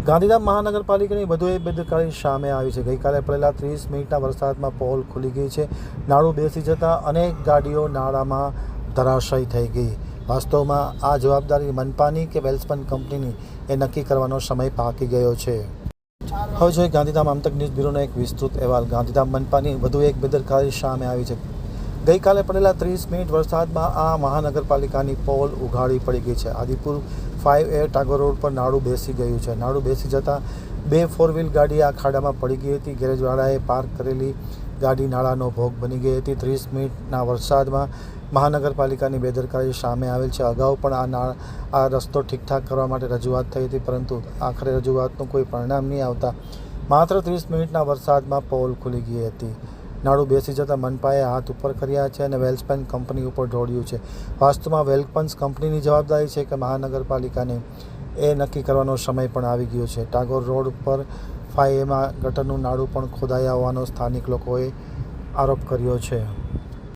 ગાંધીધામ મહાનગરપાલિકાની વધુ એક બેદરકારી સામે આવી છે। ગઈકાલે પડેલા 30 મિનિટના વરસાદમાં પોલ ખુલી ગઈ છે। નાળું બેસી જતાં અનેક ગાડીઓ નાળામાં ધરાશાયી થઈ ગઈ। વાસ્તવમાં આ જવાબદારી મનપાની કે વેલ્સપન કંપનીની એ નક્કી કરવાનો સમય પાકી ગયો છે। હવે જોઈએ ગાંધીધામ આમતક ન્યૂઝ બ્યુરોનો એક વિસ્તૃત અહેવાલ। ગાંધીધામ મનપાની વધુ એક બેદરકારી સામે આવી છે। ગઈકાલે પડેલા 30 મિનિટ વરસાદમાં આ મહાનગરપાલિકાની પોલ ઉઘાડી પડી ગઈ છે। આદિપુર 5A ટાગોર રોડ પર નાળું બેસી ગયું છે। નાળું બેસી જતાં 2 4 વ્હીલ ગાડી આ ખાડામાં પડી ગઈ હતી। ગેરેજવાળાએ પાર્ક કરેલી ગાડી નાળાનો ભોગ બની ગઈ હતી। 30 મિનિટના વરસાદમાં મહાનગરપાલિકાની બેદરકારી સામે આવેલ છે। અગાઉ પણ આ રસ્તો ઠીકઠાક કરવા માટે રજૂઆત થઈ હતી, પરંતુ આખરે રજૂઆતનું કોઈ પરિણામ નહીં આવતા માત્ર 30 મિનિટના વરસાદમાં પોલ ખુલી ગઈ હતી। નાળું બેસી જતાં મનપાએ હાથ ઉપર કર્યા છે અને વેલ્સપન કંપની ઉપર ઢોળ્યું છે। વાસ્તવમાં વેલ્સપન કંપનીની જવાબદારી છે કે મહાનગરપાલિકાને એ નક્કી કરવાનો સમય પણ આવી ગયો છે। ટાગોર રોડ પર 5Aમાં ગટરનું નાળું પણ ખોદાયા હોવાનો સ્થાનિક લોકોએ આરોપ કર્યો છે।